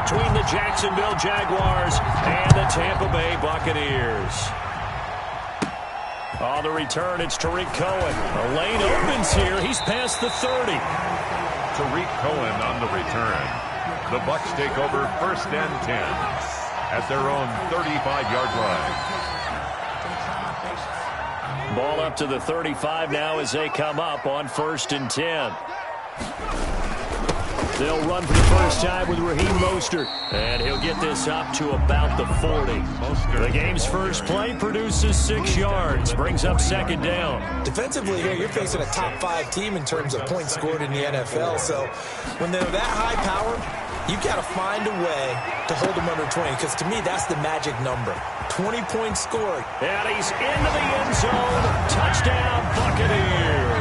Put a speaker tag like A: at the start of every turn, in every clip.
A: between the Jacksonville Jaguars and the Tampa Bay Buccaneers. On the return, it's Tariq Cohen. The lane opens here. He's past the 30.
B: Tariq Cohen on the return. The Bucs take over 1st and 10 at their own 35-yard line.
A: Ball up to the 35 now as they come up on 1st and 10. They'll run for the first time with Raheem Mostert, and he'll get this up to about the 40. The game's first play produces 6 yards, brings up 2nd down.
C: Defensively here, you're facing a top 5 team in terms of points scored in the NFL, so when they're that high powered, you've got to find a way to hold them under 20, because to me, that's the magic number. 20 points scored.
A: And he's into the end zone. Touchdown, Buccaneers.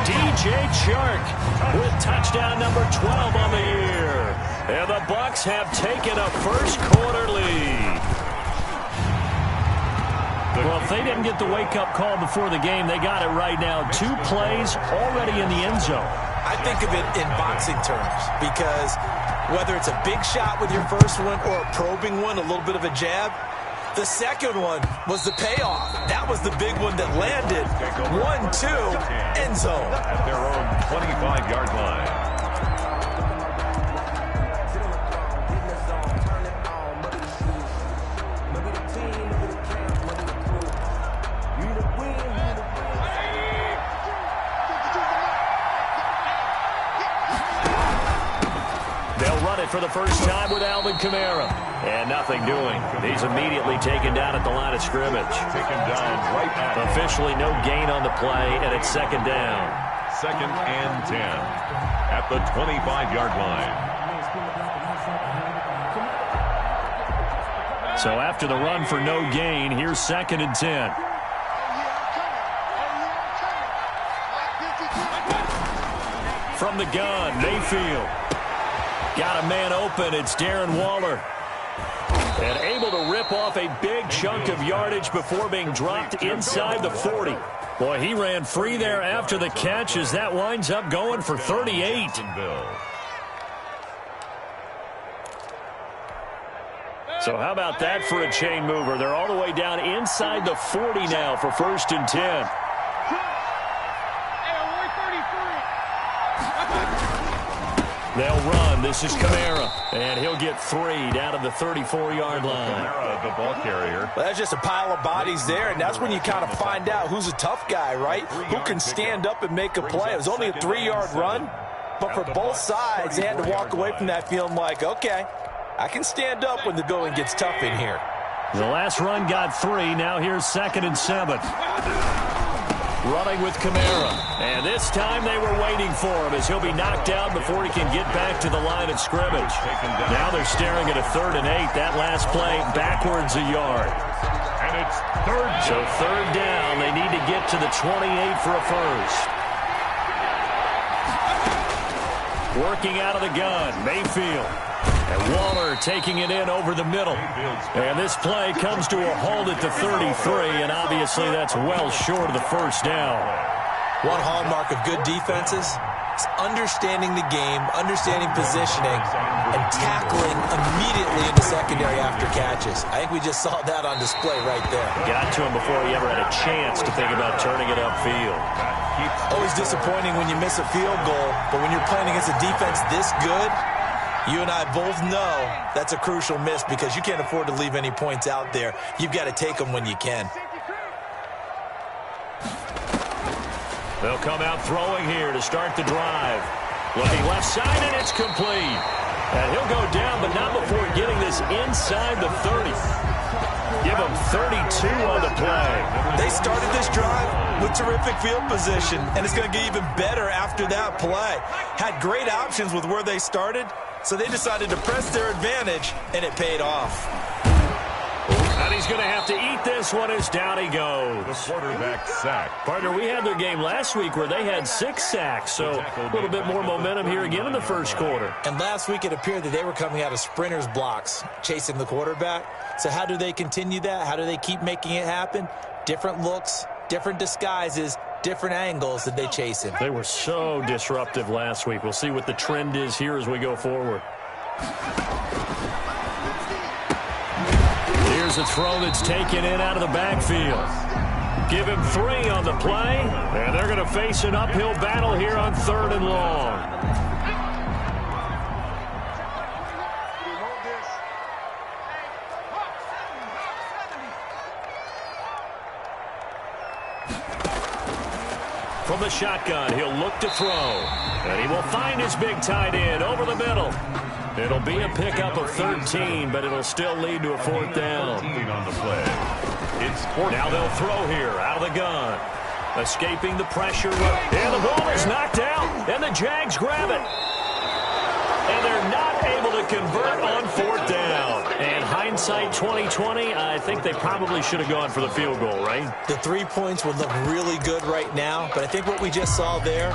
A: DJ Chark with touchdown number 12 on the year. And the Bucs have taken a first-quarter lead. Well, if they didn't get the wake-up call before the game, they got it right now. 2 plays already in the end zone.
C: I think of it in boxing terms, because whether it's a big shot with your first one or a probing one, a little bit of a jab, the second one was the payoff. That was the big one that landed. 1-2, end zone.
B: At their own 25-yard line.
A: For the first time with Alvin Kamara. And nothing doing. He's immediately taken down at the line of scrimmage.
B: Taken down right at
A: officially no gain on the play, and it's 2nd down.
B: 2nd and 10 at the 25-yard line.
A: So after the run for no gain, here's 2nd and 10. From the gun, Mayfield. Got a man open. It's Darren Waller. And able to rip off a big chunk of yardage before being dropped inside the 40. Boy, he ran free there after the catch as that winds up going for 38. So how about that for a chain mover? They're all the way down inside the 40 now for 1st and 10. They'll run. This is Kamara. And he'll get 3 down to the 34-yard line.
B: Kamara, the ball carrier.
C: Well, that's just a pile of bodies there, and that's when you kind of find out who's a tough guy, right? Who can stand up and make a play. It was only a 3-yard run, but for both sides, they had to walk away from that feeling like, okay, I can stand up when the going gets tough in here.
A: The last run got 3. Now here's 2nd and 7. Running with Kamara. And this time they were waiting for him as he'll be knocked out before he can get back to the line of scrimmage. Now they're staring at a 3rd and 8. That last play backwards a yard.
B: And it's 3rd.
A: So 3rd down. They need to get to the 28 for a first. Working out of the gun. Mayfield. And Waller taking it in over the middle. And this play comes to a halt at the 33, and obviously that's well short of the first down.
C: One hallmark of good defenses is understanding the game, understanding positioning, and tackling immediately in the secondary after catches. I think we just saw that on display right there.
A: Got to him before he ever had a chance to think about turning it upfield.
C: Always disappointing when you miss a field goal, but when you're playing against a defense this good, you and I both know that's a crucial miss because you can't afford to leave any points out there. You've got to take them when you can.
A: They'll come out throwing here to start the drive. Looking left side, and it's complete. And he'll go down, but not before getting this inside the 30. Give him 32 on the play.
C: They started this drive with terrific field position, and it's going to get even better after that play. Had great options with where they started, so they decided to press their advantage, and it paid off.
A: And he's going to have to eat this one as down he goes.
B: The quarterback sack.
A: Partner, we had their game last week where they had 6 sacks, so a little bit more momentum here again in the first quarter.
C: And last week it appeared that they were coming out of sprinters blocks, chasing the quarterback. So how do they continue that? How do they keep making it happen? Different looks, different disguises, different angles that they chase him.
A: They were so disruptive last week. We'll see what the trend is here as we go forward. Here's a throw that's taken in out of the backfield. Give him 3 on the play, and they're going to face an uphill battle here on 3rd and long. From the shotgun, he'll look to throw, and he will find his big tight end over the middle. It'll be a pickup of 13, but it'll still lead to a 4th down.
B: 13 on the play.
A: Now they'll throw here out of the gun. Escaping the pressure. And the ball is knocked out. And the Jags grab it. And they're not able to convert on 4th down. And hindsight 2020, I think they probably should have gone for the field goal, right?
C: The 3 points would look really good right now, but I think what we just saw there,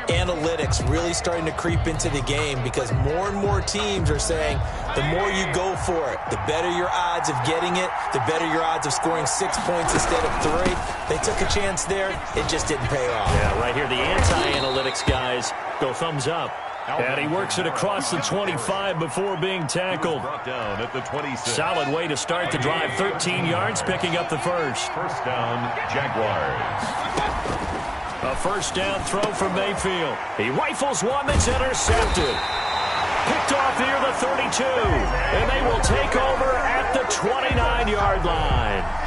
C: analytics really starting to creep into the game because more and more teams are saying the more you go for it, the better your odds of getting it, the better your odds of scoring 6 points instead of 3. They took a chance there. It just didn't pay off.
A: Yeah, right here, the anti-analytics guys go thumbs up. And he works it across the 25 before being tackled.
B: Brought down at the 26.
A: Solid way to start the drive. 13 yards, picking up the first.
B: First down, Jaguars.
A: A first down throw from Mayfield. He rifles one that's intercepted. Picked off near the 32. And they will take over at the 29-yard line.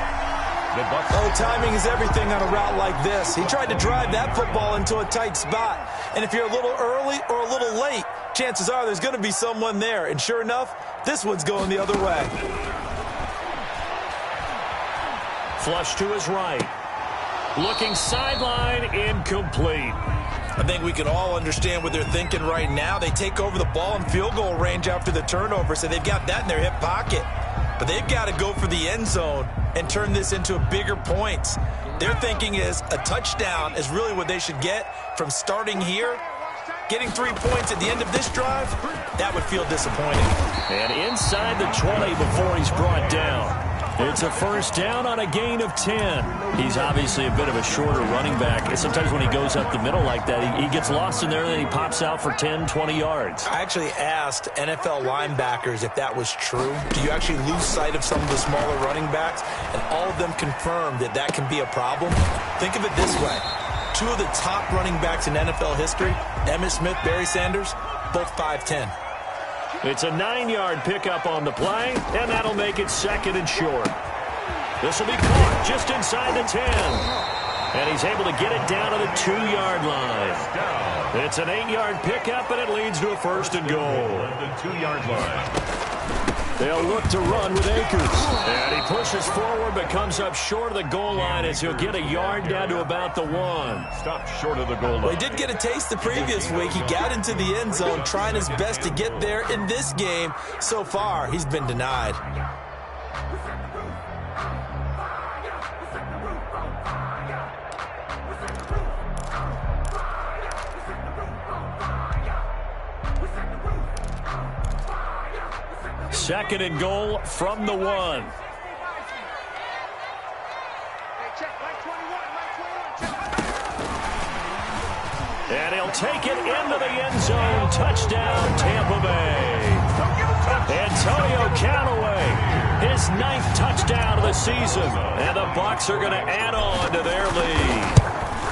B: The Bucs.
C: Oh, timing is everything on a route like this. He tried to drive that football into a tight spot. And if you're a little early or a little late, chances are there's going to be someone there. And sure enough, this one's going the other way.
A: Flush to his right. Looking sideline, incomplete.
C: I think we can all understand what they're thinking right now. They take over the ball in field goal range after the turnover, so they've got that in their hip pocket. But they've got to go for the end zone and turn this into bigger points. Their thinking is a touchdown is really what they should get from starting here. Getting 3 points at the end of this drive, that would feel disappointing.
A: And inside the 20 before he's brought down. It's a first down on a gain of 10. He's obviously a bit of a shorter running back. And sometimes when he goes up the middle like that, he gets lost in there and then he pops out for 10, 20 yards.
C: I actually asked NFL linebackers if that was true. Do you actually lose sight of some of the smaller running backs? And all of them confirmed that that can be a problem. Think of it this way. 2 of the top running backs in NFL history, Emmitt Smith, Barry Sanders, both 5'10".
A: It's a 9-yard pickup on the play, and that'll make it 2nd and short. This will be caught just inside the 10. And he's able to get it down to the 2-yard line. It's an 8-yard pickup, and it leads to a 1st and goal.
B: The 2-yard line.
A: They'll look to run with Akers. And he pushes forward, but comes up short of the goal line as he'll get a yard down to about the 1.
B: Stop short of the goal line.
C: Well, he did get a taste the previous week. He got into the end zone, trying his best to get there in this game. So far, he's been denied.
A: Second and goal from the 1. And he'll take it into the end zone. Touchdown, Tampa Bay. Antonio Callaway, his 9th touchdown of the season. And the Bucs are going to add on to their lead.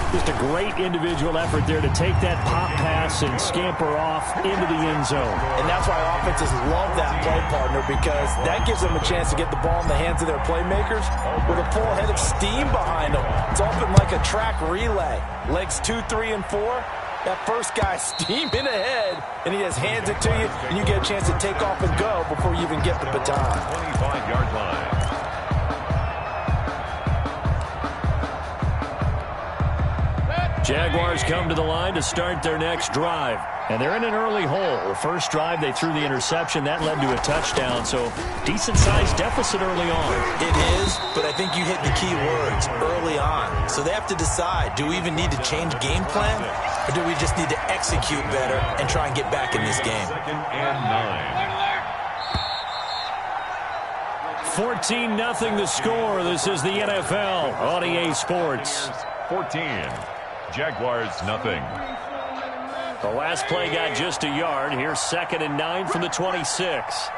A: Just a great individual effort there to take that pop pass and scamper off into the end zone.
C: And that's why offenses love that play partner, because that gives them a chance to get the ball in the hands of their playmakers with a full head of steam behind them. It's open like a track relay. Legs 2, 3, and 4. That first guy steaming ahead, and he just hands it to you, and you get a chance to take off and go before you even get the baton.
B: 25-yard line.
A: Jaguars come to the line to start their next drive. And they're in an early hole. The first drive, they threw the interception. That led to a touchdown. So decent-sized deficit early on.
C: It is, but I think you hit the key words, early on. So they have to decide, do we even need to change game plan? Or do we just need to execute better and try and get back in this game?
B: 2nd and 9.
A: 14-0 the score. This is the NFL on EA Sports.
B: 14. Jaguars, nothing.
A: The last play got just a yard. Here's 2nd and 9 from the 26.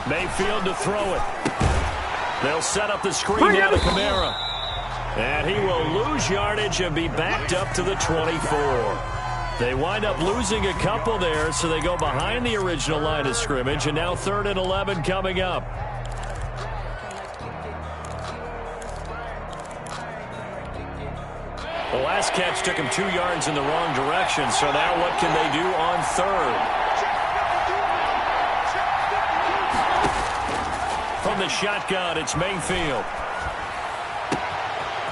A: Mayfield to throw it. They'll set up the screen now to Kamara. And he will lose yardage and be backed up to the 24. They wind up losing a couple there, so they go behind the original line of scrimmage, and now 3rd and 11 coming up. The last catch took him 2 yards in the wrong direction, so now what can they do on 3rd? From the shotgun, it's Mayfield.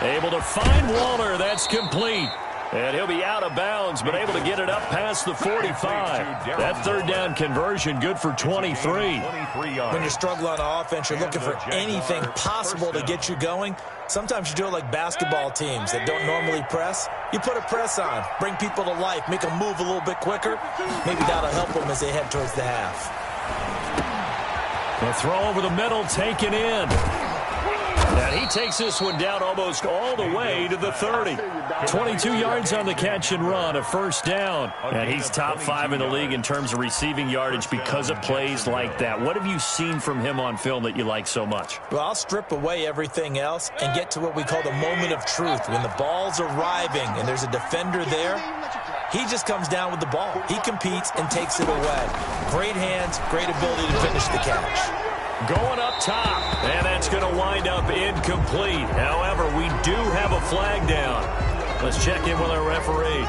A: Able to find Waller. That's complete. And he'll be out of bounds, but able to get it up past the 45. That 3rd down conversion good for 23.
C: When you're struggling on offense, you're looking for anything possible to get you going. Sometimes you do it like basketball teams that don't normally press. You put a press on, bring people to life, make them move a little bit quicker. Maybe that'll help them as they head towards the half.
A: The throw over the middle, taken in. And he takes this one down almost all the way to the 30. 22 yards on the catch and run, a 1st down. And he's top 5 in the league in terms of receiving yardage because of plays like that. What have you seen from him on film that you like so much?
C: Well, I'll strip away everything else and get to what we call the moment of truth. When the ball's arriving and there's a defender there, he just comes down with the ball. He competes and takes it away. Great hands, great ability to finish the catch.
A: Going up top, and that's going to wind up incomplete. However, we do have a flag down. Let's check in with our referee.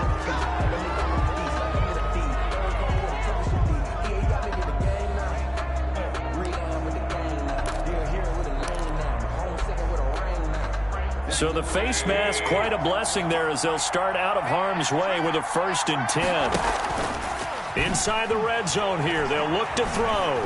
A: So the face mask, quite a blessing there as they'll start out of harm's way with a 1st and 10. Inside the red zone here, they'll look to throw.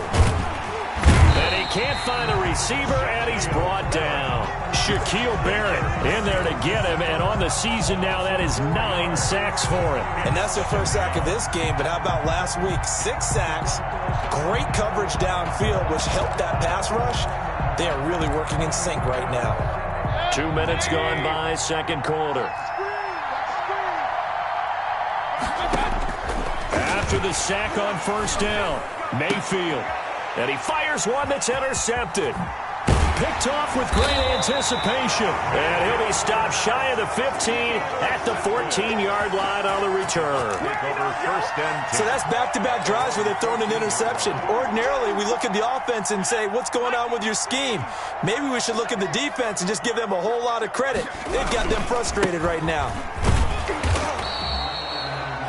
A: And he can't find the receiver, and he's brought down. Shaquille Barrett in there to get him, and on the season now, that is 9 sacks for him.
C: And that's their first sack of this game, but how about last week? 6 sacks, great coverage downfield, which helped that pass rush. They are really working in sync right now.
A: 2 minutes gone by, 2nd quarter. After the sack on 1st down, Mayfield. And he fires one that's intercepted. Picked off with great anticipation. And he'll be stopped shy of the 15 at the 14-yard line on the return.
C: So that's back-to-back drives where they're throwing an interception. Ordinarily, we look at the offense and say, what's going on with your scheme? Maybe we should look at the defense and just give them a whole lot of credit. They've got them frustrated right now.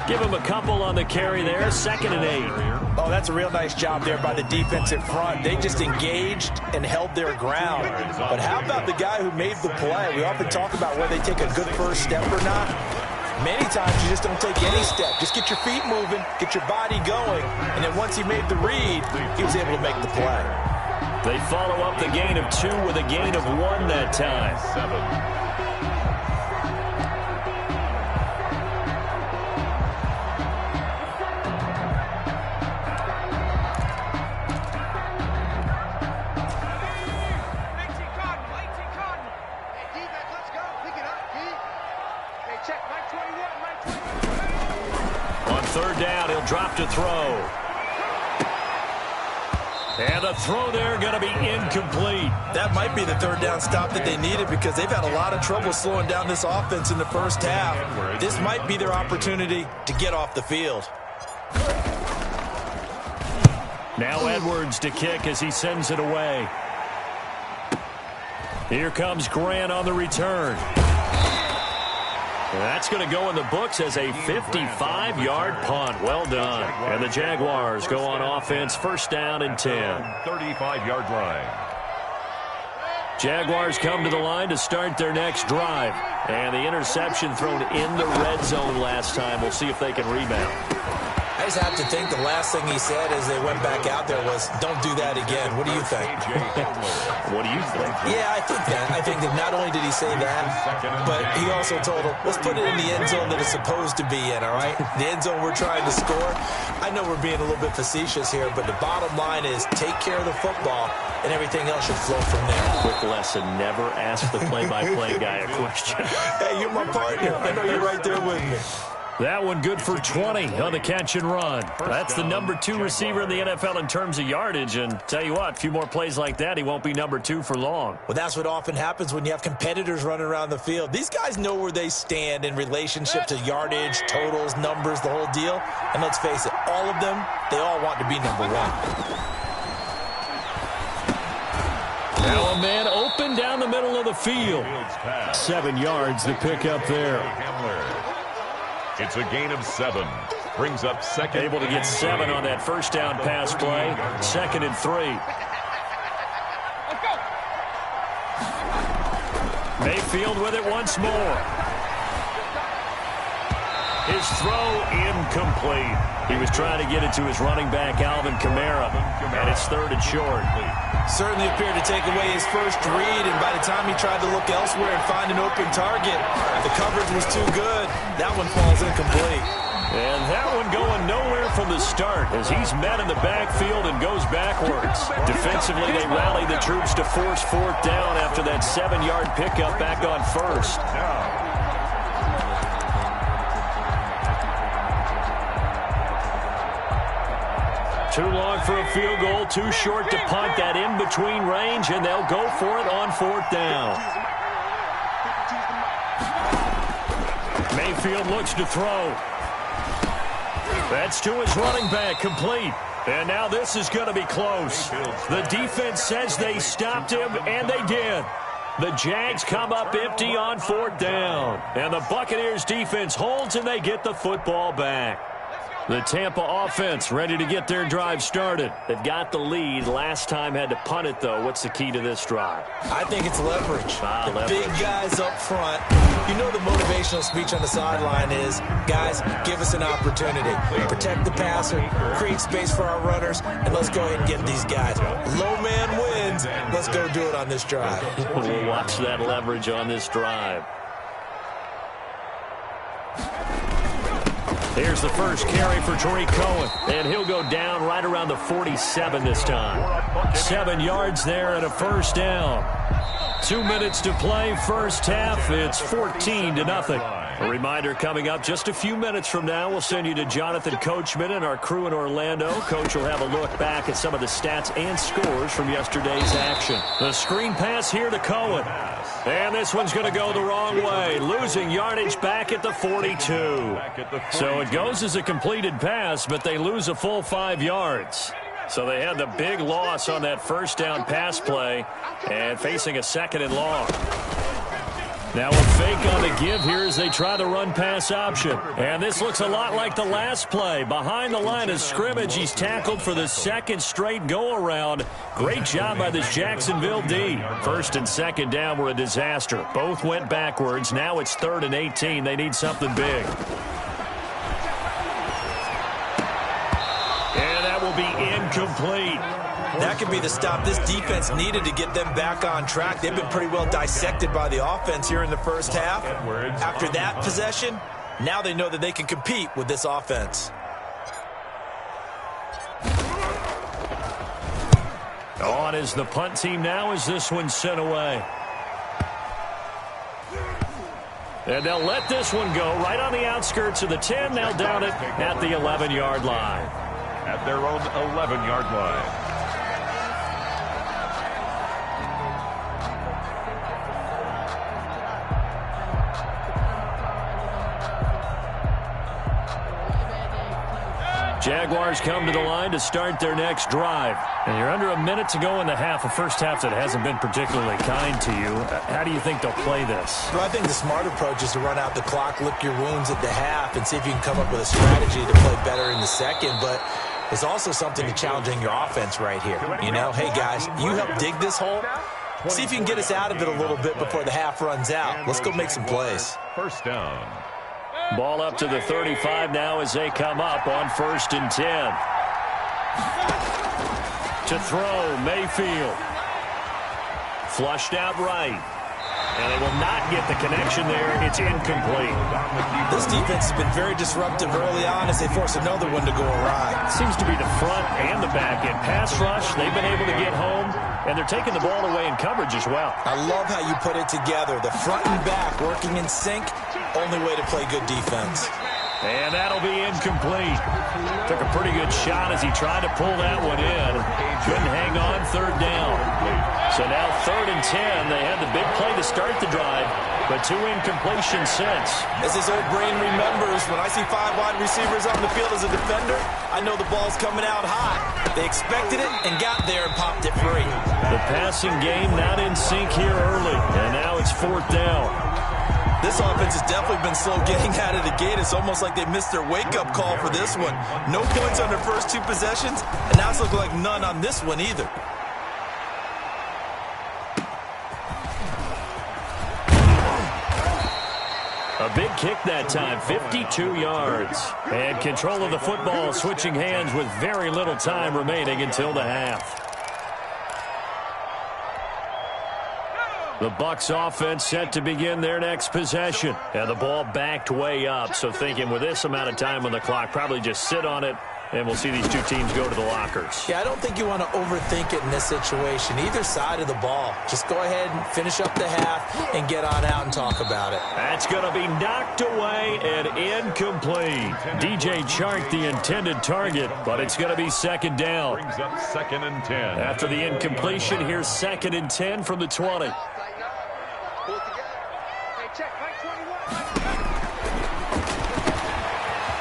A: Give him a couple on the carry there. 2nd and 8.
C: Oh, that's a real nice job there by the defense in front. They just engaged and held their ground. But how about the guy who made the play? We often talk about whether they take a good first step or not. Many times you just don't take any step. Just get your feet moving, get your body going, and then once he made the read, he was able to make the play.
A: They follow up the gain of 2 with a gain of 1 that time.
B: 7.
A: On 3rd down, he'll drop to throw. And the throw there going to be incomplete.
C: That might be the 3rd down stop that they needed because they've had a lot of trouble slowing down this offense in the first half. This might be their opportunity to get off the field.
A: Now Edwards to kick as he sends it away. Here comes Grant on the return. And that's going to go in the books as a 55-yard punt. Well done. And the Jaguars go on offense, 1st down and 10.
B: 35-yard line.
A: Jaguars come to the line to start their next drive. And the interception thrown in the red zone last time. We'll see if they can rebound.
C: I just have to think the last thing he said as they went back out there was, don't do that again. What do you think?
A: What do you think?
C: Yeah, I think that. I think that not only did he say that, but he also told him, let's put it in the end zone that it's supposed to be in, all right? The end zone we're trying to score. I know we're being a little bit facetious here, but the bottom line is take care of the football, and everything else should flow from there.
A: Quick lesson, never ask the play-by-play guy a question.
C: Hey, you're my partner. I know you're right there with me.
A: That one good for 20 on the catch and run. That's the number 2 receiver in the NFL in terms of yardage. And tell you what, a few more plays like that, he won't be number 2 for long.
C: Well, that's what often happens when you have competitors running around the field. These guys know where they stand in relationship to yardage, totals, numbers, the whole deal. And let's face it, all of them, they all want to be number 1.
A: Now a man open down the middle of the field. 7 yards to pick up there.
B: It's a gain of 7. Brings up second.
A: Able to get 7 on that first down pass play. 2nd and 3. Mayfield with it once more. His throw incomplete. He was trying to get it to his running back, Alvin Kamara, and it's 3rd and short.
C: Certainly appeared to take away his first read, and by the time he tried to look elsewhere and find an open target, the coverage was too good. That one falls incomplete.
A: And that one going nowhere from the start as he's met in the backfield and goes backwards. Defensively, they rally the troops to force 4th down after that 7-yard pickup back on 1st. Too long for a field goal, too short to punt that in-between range, and they'll go for it on 4th down. Mayfield looks to throw. That's to his running back, complete. And now this is going to be close. The defense says they stopped him, and they did. The Jags come up empty on 4th down. And the Buccaneers defense holds, and they get the football back. The Tampa offense ready to get their drive started. They've got the lead. Last time had to punt it, though. What's the key to this drive?
C: I think it's leverage.
A: Leverage.
C: Big guys up front. You know the motivational speech on the sideline is, guys, give us an opportunity. Protect the passer, create space for our runners, and let's go ahead and get these guys. Low man wins. Let's go do it on this drive.
A: We'll watch that leverage on this drive. Here's the first carry for Tariq Cohen, and he'll go down right around the 47 this time. 7 yards there and a first down. 2 minutes to play, first half. It's 14-0. A reminder coming up just a few minutes from now. We'll send you to Jonathan Coachman and our crew in Orlando. Coach will have a look back at some of the stats and scores from yesterday's action. The screen pass here to Cohen. And this one's going to go the wrong way, losing yardage back at the 42. So it goes as a completed pass, but they lose a full 5 yards. So they had the big loss on that first down pass play and facing a 2nd and long. Now a fake on the give here as they try the run-pass option. And this looks a lot like the last play. Behind the line of scrimmage, he's tackled for the 2nd straight go-around. Great job by this Jacksonville D. 1st and 2nd down were a disaster. Both went backwards. Now it's 3rd and 18. They need something big. And that will be incomplete.
C: That could be the stop this defense needed to get them back on track. They've been pretty well dissected by the offense here in the first half. After that possession, now they know that they can compete with this offense.
A: On is the punt team now as this one's sent away. And they'll let this one go right on the outskirts of the 10. They'll down it at the 11-yard line.
B: At their own 11-yard line.
A: Jaguars come to the line to start their next drive. And you're under a minute to go in the half, a first half that hasn't been particularly kind to you. How do you think they'll play this?
C: Well, I think the smart approach is to run out the clock, lick your wounds at the half, and see if you can come up with a strategy to play better in the second. But there's also something to challenging your offense right here. You know, hey, guys, you help dig this hole. See if you can get us out of it a little bit before the half runs out. Let's go make some plays.
B: First down.
A: Ball up to the 35 now as they come up on 1st and 10. To throw, Mayfield. Flushed out right. And they will not get the connection there. It's incomplete.
C: This defense has been very disruptive early on as they force another one to go awry.
A: Seems to be the front and the back end. Pass rush, they've been able to get home, and they're taking the ball away in coverage as well.
C: I love how you put it together. The front and back working in sync, only way to play good defense.
A: And that'll be incomplete. Took a pretty good shot as he tried to pull that one in. Couldn't hang on, third down. So now 3rd and 10. They had the big play to start the drive, but 2 incompletions since.
C: As his old brain remembers, when I see 5 wide receivers on the field as a defender, I know the ball's coming out hot. They expected it and got there and popped it free.
A: The passing game not in sync here early, and now it's 4th down.
C: This offense has definitely been slow getting out of the gate. It's almost like they missed their wake-up call for this one. No points on their first 2 possessions, and now it's looking like none on this one either.
A: A big kick that time, 52 yards. And control of the football switching hands with very little time remaining until the half. The Bucs offense set to begin their next possession. And the ball backed way up. So thinking with this amount of time on the clock, probably just sit on it, and we'll see these 2 teams go to the lockers.
C: Yeah, I don't think you want to overthink it in this situation. Either side of the ball. Just go ahead and finish up the half and get on out and talk about it.
A: That's going to be knocked away and incomplete. DJ Chark, the intended target, but it's going to be 2nd down.
B: Brings up 2nd and 10.
A: After the incompletion, here's 2nd and 10 from the 20.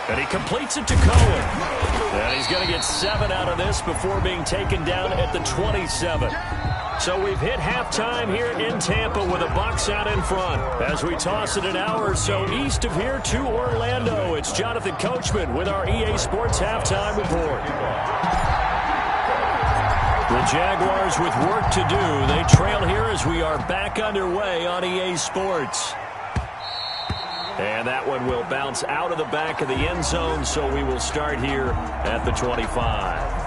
A: And he completes it to Cohen. And he's going to get 7 out of this before being taken down at the 27. So we've hit halftime here in Tampa with the Bucs out in front. As we toss it an hour or so east of here to Orlando, it's Jonathan Coachman with our EA Sports Halftime Report. The Jaguars with work to do. They trail here as we are back underway on EA Sports. And that one will bounce out of the back of the end zone, so we will start here at the 25.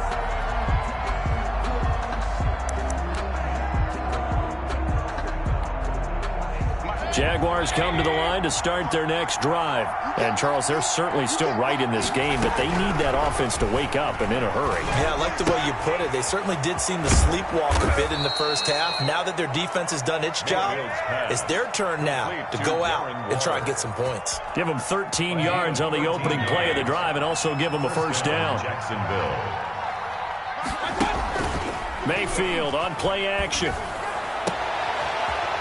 A: Jaguars come to the line to start their next drive. And, Charles, they're certainly still right in this game, but they need that offense to wake up and in a hurry.
C: Yeah, I like the way you put it. They certainly did seem to sleepwalk a bit in the first half. Now that their defense has done its job, it's their turn now to go out and try and get some points.
A: Give them 13 yards on the opening play of the drive and also give them a first down.
B: Jacksonville.
A: Mayfield on play action.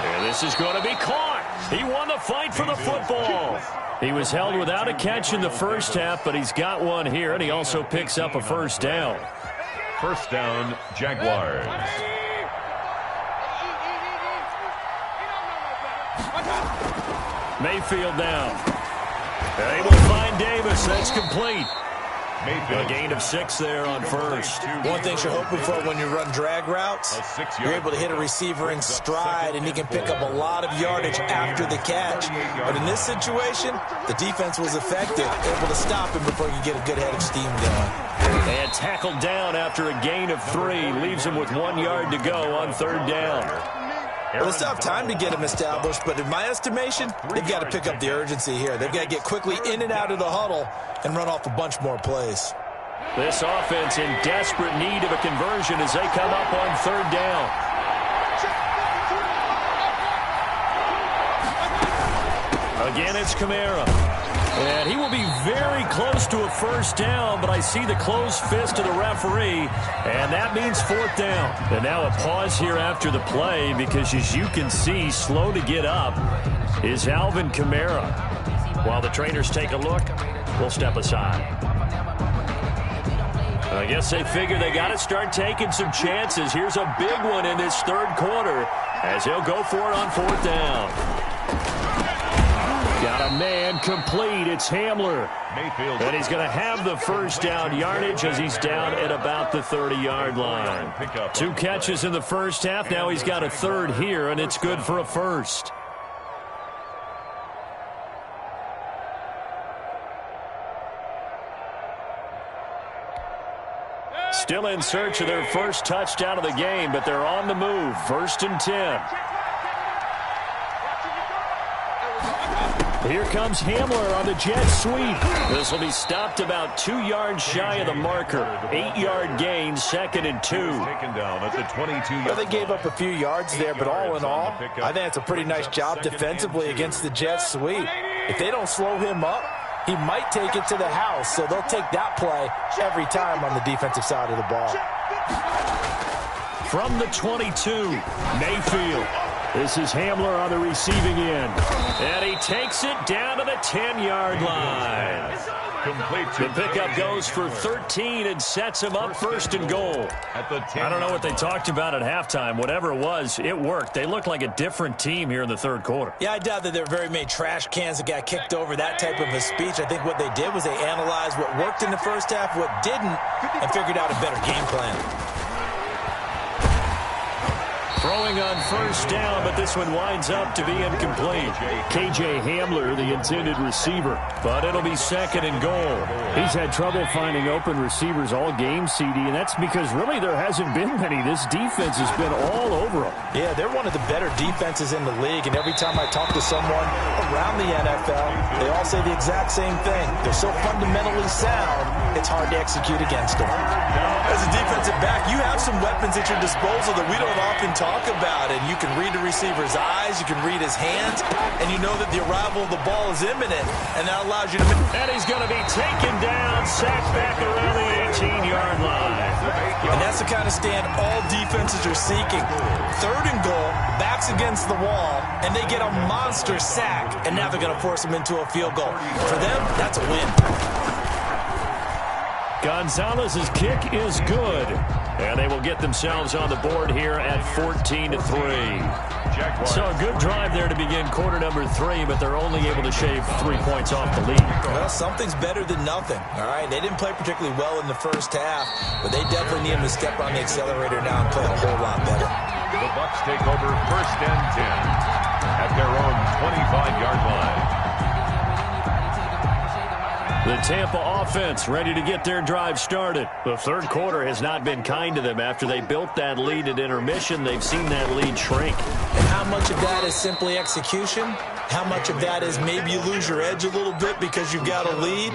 A: And this is going to be caught. He won the fight for the football. He was held without a catch in the first half, but he's got one here, and he also picks up a first down.
B: First down, Jaguars.
A: Mayfield down. Able to find Davis. That's complete. A gain of 6 there on first.
C: One thing you're hoping for when you run drag routes, you're able to hit a receiver in stride, and he can pick up a lot of yardage after the catch. But in this situation, the defense was effective, able to stop him before you get a good head of steam going.
A: And tackled down after a gain of 3. Leaves him with 1 yard to go on 3rd down.
C: Well, it's tough time to get them established, but in my estimation, they've got to pick up the urgency here. They've got to get quickly in and out of the huddle and run off a bunch more plays.
A: This offense in desperate need of a conversion as they come up on 3rd down. Again, it's Kamara. And he will be very close to a first down, but I see the closed fist of the referee, and that means 4th down. And now a pause here after the play because, as you can see, slow to get up is Alvin Kamara. While the trainers take a look, we'll step aside. I guess they figure they got to start taking some chances. Here's a big one in this 3rd quarter as he'll go for it on 4th down. Got a man complete. It's Hamler. Mayfield. And he's going to have the first down yardage as he's down at about the 30-yard line. 2 catches in the first half. Now he's got a 3rd here, and it's good for a first. Still in search of their first touchdown of the game, but they're on the move. 1st and 10. Here comes Hamler on the jet sweep. This will be stopped about 2 yards shy of the marker. 8-yard gain, 2nd and 2.
B: Taken down at the 22-yard
C: Well, they gave up a few yards there, but all in all, I think it's a pretty nice job defensively against the jet sweep. If they don't slow him up, he might take it to the house, so they'll take that play every time on the defensive side of the ball.
A: From the 22, Mayfield. This is Hamler on the receiving end. And he takes it down to the 10-yard line. The pickup goes for 13 and sets him up first and goal. I don't know what they talked about at halftime. Whatever it was, it worked. They looked like a different team here in the third quarter.
C: Yeah, I doubt that there were very many trash cans that got kicked over, that type of a speech. I think what they did was they analyzed what worked in the first half, what didn't, and figured out a better game plan.
A: Throwing on first down, but this one winds up to be incomplete. KJ Hamler, the intended receiver, but it'll be second and goal. He's had trouble finding open receivers all game, CD, and that's because really there hasn't been many. This defense has been all over them.
C: Yeah, they're one of the better defenses in the league, and every time I talk to someone around the NFL, they all say the exact same thing. They're so fundamentally sound, it's hard to execute against them. As a defensive back, you have some weapons at your disposal that we don't often talk about, and you can read the receiver's eyes, you can read his hands, and you know that the arrival of the ball is imminent, and that allows you to...
A: And he's going to be taken down, sacked back around the 18-yard line.
C: And that's the kind of stand all defenses are seeking. Third and goal, backs against the wall, and they get a monster sack, and now they're going to force them into a field goal. For them, that's a win.
A: Gonzalez's kick is good. And they will get themselves on the board here at 14-3. So a good drive there to begin quarter number 3, but they're only able to shave 3 points off the lead.
C: Well, something's better than nothing. All right, they didn't play particularly well in the first half, but they definitely need them to step on the accelerator now and play a whole lot better.
B: The Bucs take over first and 10 at their own 25-yard line.
A: The Tampa offense ready to get their drive started. The third quarter has not been kind to them. After they built that lead at intermission, they've seen that lead shrink.
C: And how much of that is simply execution? How much of that is maybe you lose your edge a little bit because you've got a lead?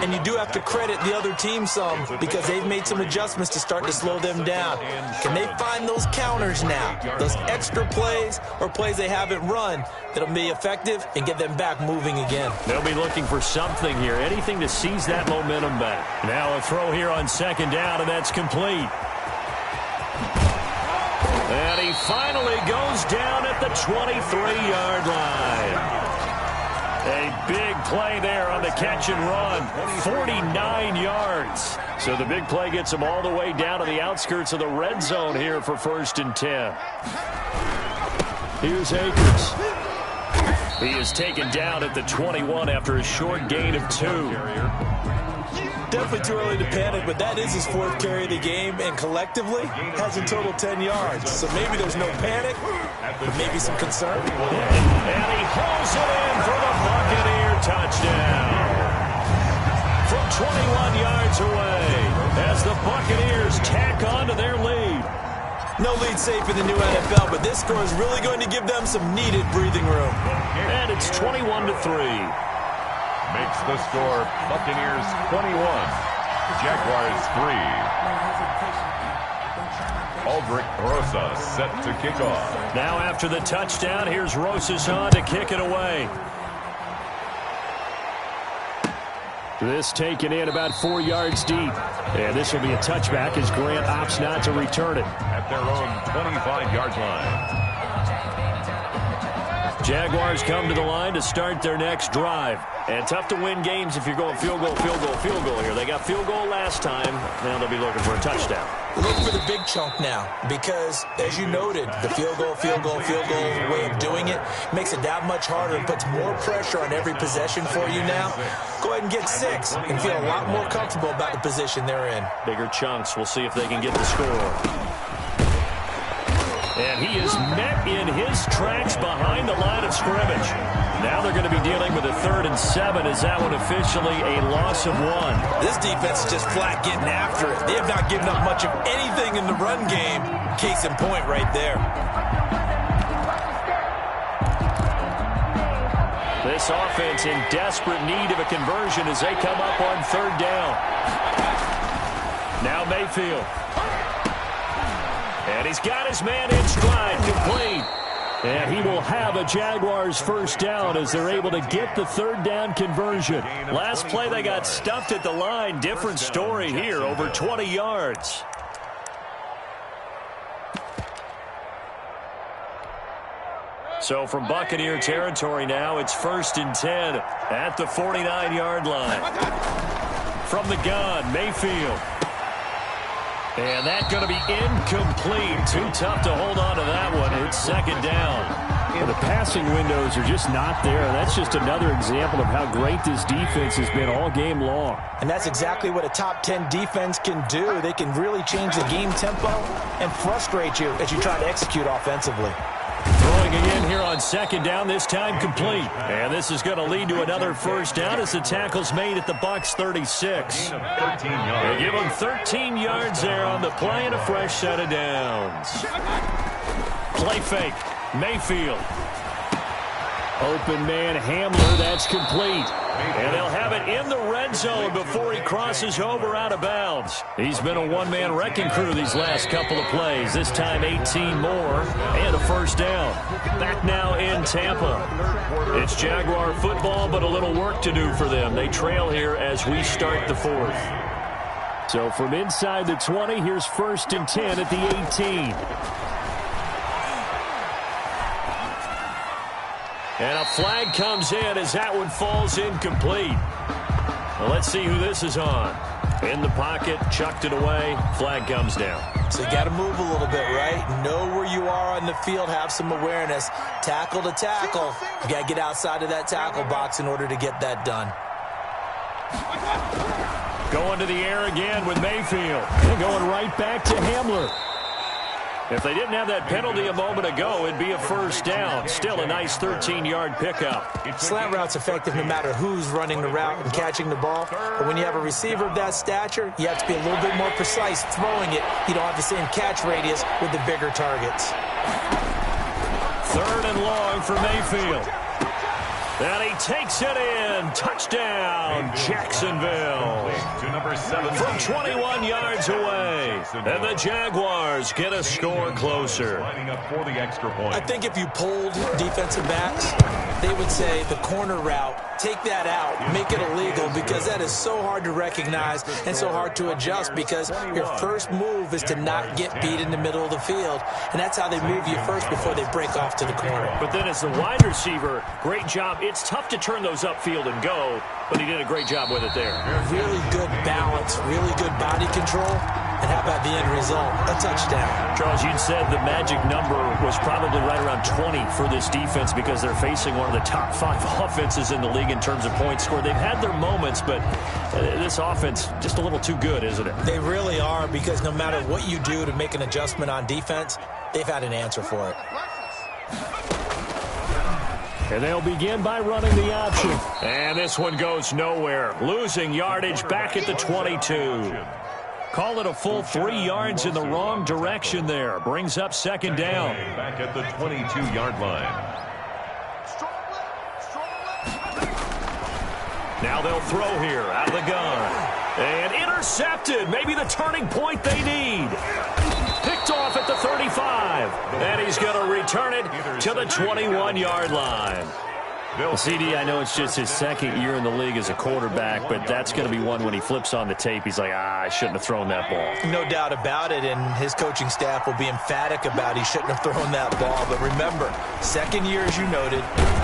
C: And you do have to credit the other team some because they've made some adjustments to start to slow them down. Can they find those counters now? Those extra plays or plays they haven't run that'll be effective and get them back moving again?
A: They'll be looking for something here, anything to seize that momentum back. Now a throw here on second down, and that's complete. And he finally goes down at the 23-yard line. A big play there on the catch and run, 49 yards. So the big play gets him all the way down to the outskirts of the red zone here for first and 10. Here's Akers. He is taken down at the 21 after a short gain of 2.
C: Definitely too early to panic, but that is his 4th carry of the game, and collectively has in total 10 yards. So maybe there's no panic, but maybe some concern.
A: And he hauls it in for the Buccaneer touchdown. From 21 yards away, as the Buccaneers tack on to their lead.
C: No lead safe in the new NFL, but this score is really going to give them some needed breathing room.
A: And it's 21-3.
B: Makes the score Buccaneers 21, Jaguars 3. Aldrich Rosas set to kick off.
A: Now after the touchdown, here's Rosas on to kick it away. This taken in about 4 yards deep. And this will be a touchback as Grant opts not to return it.
B: At their own 25-yard line.
A: Jaguars come to the line to start their next drive. And tough to win games if you're going field goal, field goal, field goal here. They got field goal last time. Now they'll be looking for a touchdown.
C: Look for the big chunk now because, as you noted, the field goal way of doing it makes it that much harder and puts more pressure on every possession for you now. Go ahead and get 6 and feel a lot more comfortable about the position they're in.
A: Bigger chunks. We'll see if they can get the score. And he is met in his tracks behind the line of scrimmage. Now they're going to be dealing with a 3rd and 7. Is that one officially a loss of 1?
C: This defense is just flat getting after it. They have not given up much of anything in the run game. Case in point right there.
A: This offense in desperate need of a conversion as they come up on 3rd down. Now Mayfield. And he's got his man in stride, complete. And he will have a Jaguars first down as they're able to get the third down conversion. Last play they got stuffed at the line. Different story here, over 20 yards. So from Buccaneer territory now, it's 1st and 10 at the 49-yard line. From the gun, Mayfield. And that's going to be incomplete. Too tough to hold on to that one. It's 2nd down.
D: Yeah, the passing windows are just not there. That's just another example of how great this defense has been all game long.
C: And that's exactly what a top 10 defense can do. They can really change the game tempo and frustrate you as you try to execute offensively.
A: Throwing again here on 2nd down, this time complete. And this is going to lead to another first down as the tackle's made at the Bucs 36. They give them 13 yards there on the play and a fresh set of downs. Play fake, Mayfield. Open man, Hamler, that's complete. And they'll have it in the red zone before he crosses over out of bounds. He's been a one-man wrecking crew these last couple of plays. This time 18 more and a first down. Back now in Tampa. It's Jaguar football, but a little work to do for them. They trail here as we start the 4th.
D: So from inside the 20, here's 1st and 10 at the 18.
A: And a flag comes in as that one falls incomplete. Well, let's see who this is on. In the pocket, chucked it away, flag comes down.
C: So you got to move a little bit, right? Know where you are on the field, have some awareness. Tackle to tackle. You got to get outside of that tackle box in order to get that done.
A: Going to the air again with Mayfield. And going right back to Hamler. If they didn't have that penalty a moment ago, it'd be a first down. Still a nice 13-yard pickup.
C: Slant route's effective no matter who's running the route and catching the ball. But when you have a receiver of that stature, you have to be a little bit more precise throwing it. You don't have the same catch radius with the bigger targets.
A: 3rd and long for Mayfield. And he takes it in. Touchdown, Jacksonville. From 21 yards away. And the Jaguars get a score closer.
C: I think if you polled defensive backs, they would say the corner route, take that out, make it illegal, because that is so hard to recognize and so hard to adjust, because your first move is to not get beat in the middle of the field. And that's how they move you first before they break off to the corner.
A: But then as the wide receiver, great job. It's tough to turn those upfield and go, but he did a great job with it there.
C: Really good balance, really good body control. And how about the end result? A touchdown.
A: Charles, you'd said the magic number was probably right around 20 for this defense because they're facing one of the top 5 offenses in the league in terms of points scored. They've had their moments, but this offense just a little too good, isn't it?
C: They really are, because no matter what you do to make an adjustment on defense, they've had an answer for it.
D: And they'll begin by running the option.
A: And this one goes nowhere. Losing yardage back at the 22. Call it a full 3 yards in the wrong direction there. Brings up 2nd down.
B: Back at the 22-yard line.
A: Now they'll throw here out of the gun. And intercepted. Maybe the turning point they need. Picked off at the 35. And he's going to return it to the 21-yard line.
D: Well, CD, I know it's just his 2nd year in the league as a quarterback, but that's going to be one when he flips on the tape, he's like, I shouldn't have thrown that ball.
C: No doubt about it, and his coaching staff will be emphatic about he shouldn't have thrown that ball. But remember, 2nd year, as you noted,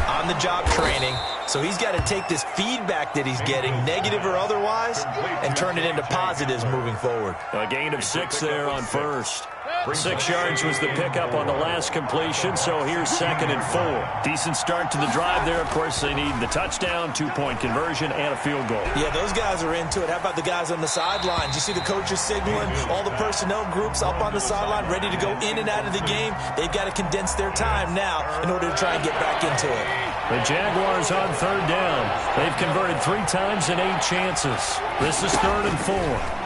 C: on-the-job training, so he's got to take this feedback that he's getting, negative or otherwise, and turn it into positives moving forward.
A: A gain of 6 there on first. 6 yards was the pickup on the last completion, so here's 2nd and 4. Decent start to the drive there. Of course, they need the touchdown, 2-point conversion, and a field goal.
C: Yeah, those guys are into it. How about the guys on the sidelines? You see the coaches signaling, all the personnel groups up on the sideline, ready to go in and out of the game. They've got to condense their time now in order to try and get back into it.
A: The Jaguars on 3rd down. They've converted 3 times in 8 chances. This is 3rd and 4.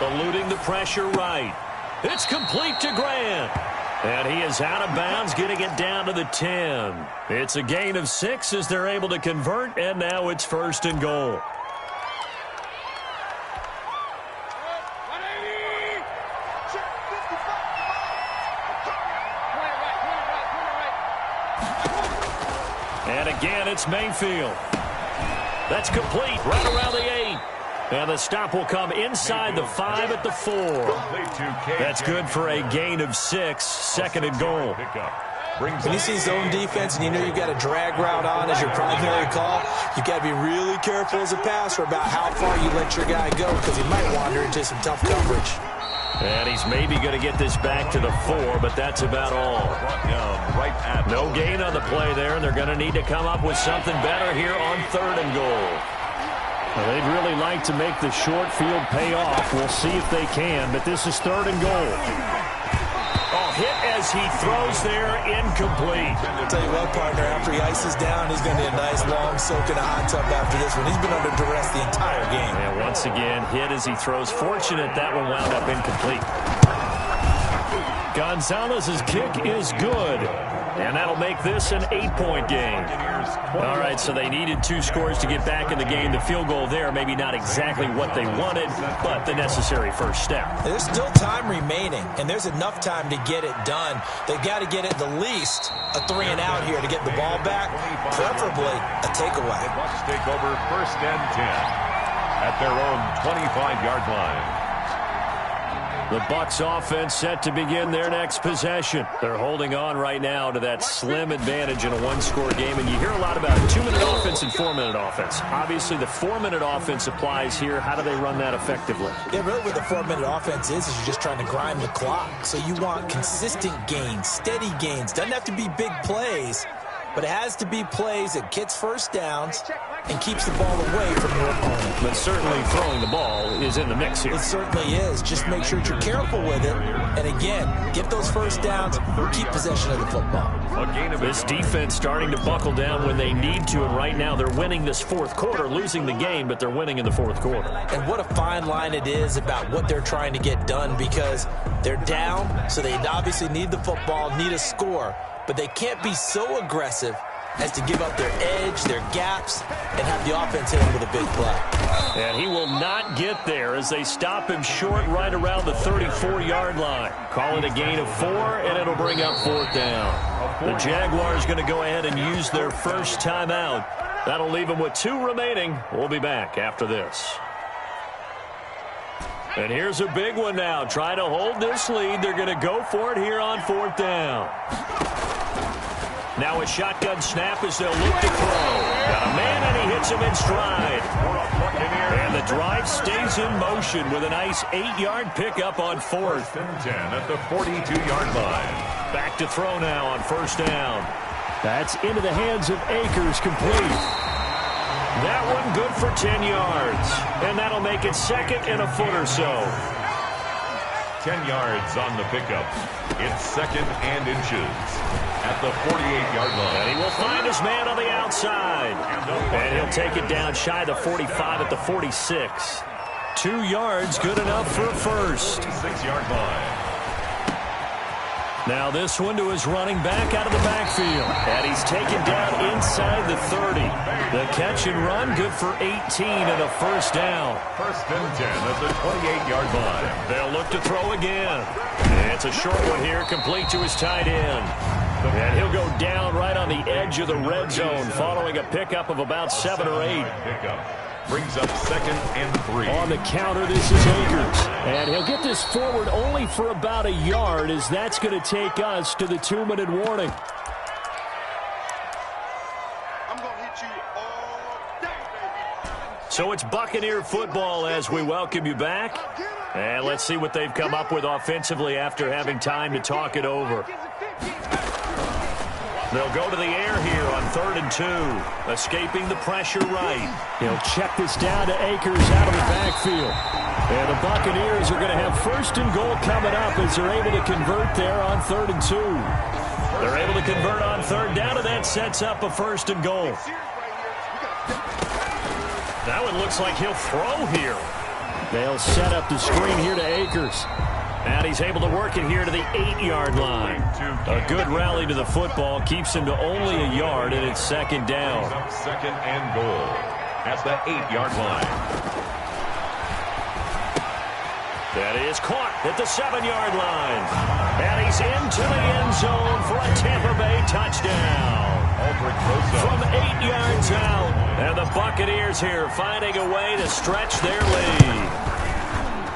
A: Eluding the pressure right. It's complete to Grant. And he is out of bounds, getting it down to the 10. It's a gain of 6 as they're able to convert, and now it's 1st and goal. And again, it's Mayfield. That's complete right around the 8. And the stop will come inside the 5 at the 4. That's good for a gain of 6, second and goal.
C: When you see zone defense and you know you've got a drag route on as your primary call, you've got to be really careful as a passer about how far you let your guy go because he might wander into some tough coverage.
A: And he's maybe going to get this back to the 4, but that's about all. No gain on the play there, and they're going to need to come up with something better here on 3rd and goal.
D: Well, they'd really like to make the short field pay off. We'll see if they can, but this is 3rd and goal.
A: Oh, hit as he throws there, incomplete.
C: I'll tell you what, partner, after he ices down, he's going to need a nice long soak in a hot tub after this one. He's been under duress the entire game.
A: And once again, hit as he throws. Fortunate that one wound up incomplete. Gonzalez's kick is good. And that'll make this an 8-point game. All right, so they needed 2 scores to get back in the game. The field goal there, maybe not exactly what they wanted, but the necessary first step.
C: There's still time remaining, and there's enough time to get it done. They've got to get at the least a 3-and-out here to get the ball back, preferably a takeaway.
B: The Bucs take over 1st and 10 at their own 25-yard line.
A: The Bucs offense set to begin their next possession. They're holding on right now to that slim advantage in a 1-score game. And you hear a lot about 2-minute offense and 4-minute offense. Obviously, the 4-minute offense applies here. How do they run that effectively?
C: Yeah, really what the 4-minute offense is you're just trying to grind the clock. So you want consistent gains, steady gains. Doesn't have to be big plays, but it has to be plays that gets first downs and keeps the ball away from your opponent.
A: But certainly throwing the ball is in the mix here.
C: It certainly is. Just make sure that you're careful with it. And again, get those first downs, keep possession of the football.
A: This defense starting to buckle down when they need to, and right now they're winning this 4th quarter, losing the game, but they're winning in the 4th quarter.
C: And what a fine line it is about what they're trying to get done because they're down, so they obviously need the football, need a score, but they can't be so aggressive as to give up their edge, their gaps, and have the offense hit him with a big play.
A: And he will not get there as they stop him short right around the 34-yard line. Call it a gain of 4, and it'll bring up 4th down. The Jaguars going to go ahead and use their first timeout. That'll leave them with 2 remaining. We'll be back after this. And here's a big one now. Trying to hold this lead. They're going to go for it here on 4th down. Now a shotgun snap as they'll look to throw. Got a man, and he hits him in stride. And the drive stays in motion with a nice 8-yard pickup on 4th.
B: 10 at the 42-yard line.
A: Back to throw now on 1st down.
D: That's into the hands of Akers, complete.
A: That one good for 10 yards. And that'll make it 2nd and a foot or so.
B: 10 yards on the pickup. It's 2nd and inches at the 48-yard line.
A: And he will find his man on the outside. And he'll take it down shy of the 45 at the 46. 2 yards, good enough for a first.
B: 6-yard line.
A: Now this one to his running back out of the backfield. And he's taken down inside the 30. The catch and run good for 18 and a first down.
B: 1st and 10 at the 28-yard line.
A: They'll look to throw again. And it's a short one here, complete to his tight end. And he'll go down right on the edge of the red zone following a pickup of about 7 or 8.
B: Pickup brings up 2nd and 3.
D: On the counter, this is Akers. And he'll get this forward only for about a yard as that's going to take us to the 2-minute warning.
A: So it's Buccaneer football as we welcome you back. And let's see what they've come up with offensively after having time to talk it over. They'll go to the air here on 3rd and 2, escaping the pressure right.
D: He'll check this down to Akers out of the backfield. And the Buccaneers are going to have 1st and goal coming up as they're able to convert there on 3rd and 2.
A: They're able to convert on 3rd down, and that sets up a 1st and goal. That one looks like he'll throw here.
D: They'll set up the screen here to Akers.
A: And he's able to work it here to the 8-yard line. A good rally to the football keeps him to only a yard, and it's 2nd down.
B: 2nd and goal at the 8-yard line.
A: That is caught at the 7-yard line. And he's into the end zone for a Tampa Bay touchdown. From 8 yards out. And the Buccaneers here finding a way to stretch their lead.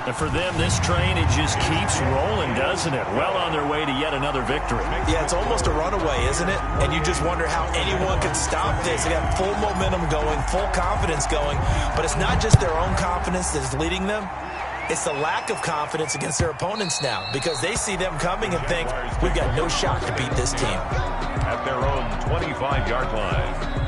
A: And for them, this train, it just keeps rolling, doesn't it? Well on their way to yet another victory.
C: Yeah, it's almost a runaway, isn't it? And you just wonder how anyone can stop this. They got full momentum going, full confidence going. But it's not just their own confidence that's leading them. It's the lack of confidence against their opponents now, because they see them coming and think, we've got no shot to beat this team.
B: At their own 25-yard line.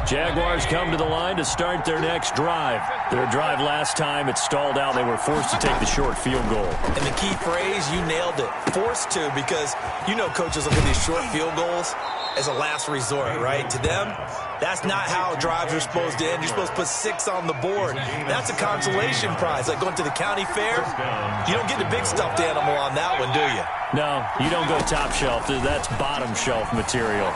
A: Jaguars come to the line to start their next drive. Their drive last time, it stalled out. They were forced to take the short field goal.
C: And the key phrase, you nailed it, forced to, because you know coaches look at these short field goals as a last resort, right? To them, that's not how drives are supposed to end. You're supposed to put 6 on the board. That's a consolation prize, like going to the county fair. You don't get the big stuffed animal on that one, do you?
A: No, you don't go top shelf. That's bottom shelf material.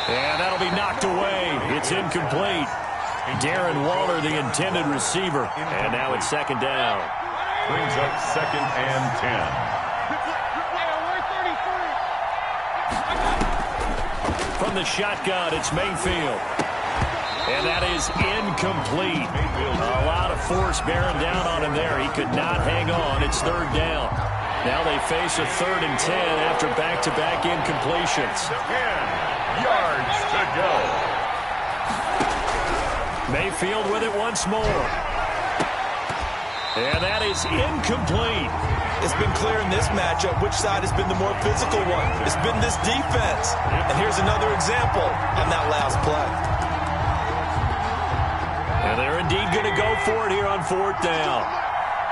A: And that'll be knocked away. It's incomplete. Darren Waller, the intended receiver. And now it's second down.
B: Brings up 2nd and 10.
A: From the shotgun, it's Mayfield. And that is incomplete. A lot of force bearing down on him there. He could not hang on. It's third down. Now they face a 3rd and 10 after back-to-back incompletions.
B: 10 yards to go.
A: Mayfield with it once more. And that is incomplete.
C: It's been clear in this matchup which side has been the more physical one. It's been this defense. And here's another example on that last play.
A: And they're indeed going to go for it here on 4th down.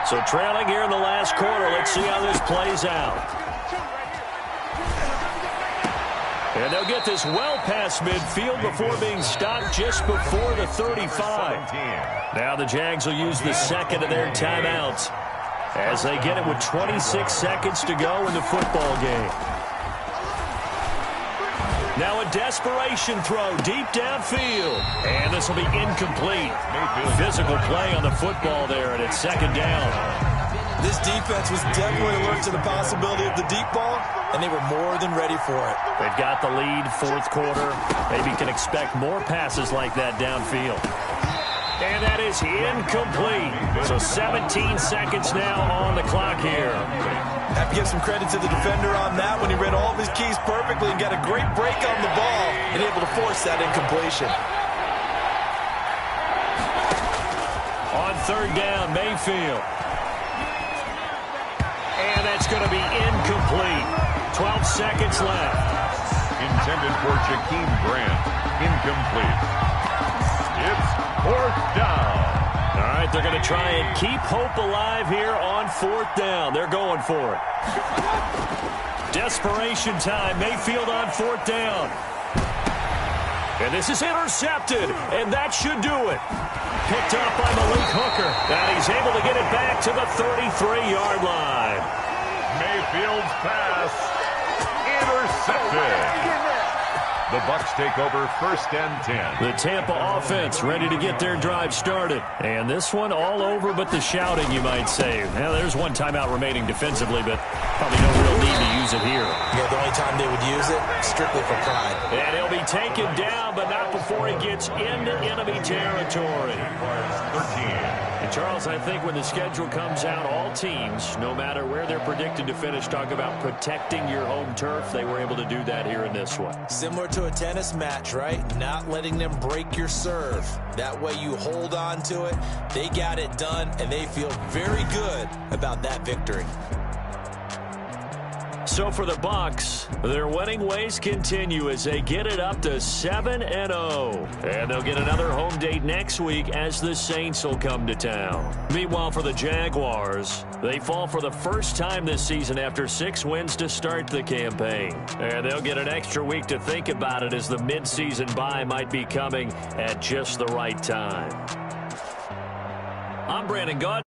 A: So trailing here in the last quarter, let's see how this plays out. And they'll get this well past midfield before being stopped just before the 35. Now the Jags will use the second of their timeouts as they get it with 26 seconds to go in the football game. Now a desperation throw deep downfield. And this will be incomplete. Physical play on the football there, and it's second down.
C: This defense was definitely alert to the possibility of the deep ball, and they were more than ready for it.
A: They've got the lead, 4th quarter. Maybe can expect more passes like that downfield. And that is incomplete. So 17 seconds now on the clock here.
C: Have to give some credit to the defender on that when he read all of his keys perfectly and got a great break on the ball and able to force that incompletion.
A: On 3rd down, Mayfield. And that's going to be incomplete. 12 seconds left.
B: Intended for Jakeem Grant. Incomplete. It's 4th down.
A: All right, they're going to try and keep hope alive here on 4th down. They're going for it. Desperation time. Mayfield on 4th down. And this is intercepted, and that should do it. Picked up by Malik Hooker. And he's able to get it back to the 33-yard line.
B: Mayfield's pass intercepted. The Bucs take over 1st and 10.
A: The Tampa offense ready to get their drive started. And this one all over but the shouting, you might say. Now, there's one timeout remaining defensively, but probably no real need to use it here.
C: Yeah, the only time they would use it, strictly for pride.
A: And he'll be taken down, but not before he gets into enemy territory.
B: 13.
A: And Charles, I think when the schedule comes out, all teams, no matter where they're predicted to finish, talk about protecting your home turf. They were able to do that here in this one.
C: Similar to a tennis match, right? Not letting them break your serve. That way you hold on to it. They got it done, and they feel very good about that victory.
A: So for the Bucs, their winning ways continue as they get it up to 7-0. And they'll get another home date next week as the Saints will come to town. Meanwhile, for the Jaguars, they fall for the first time this season after 6 wins to start the campaign. And they'll get an extra week to think about it as the midseason bye might be coming at just the right time. I'm Brandon Gaud.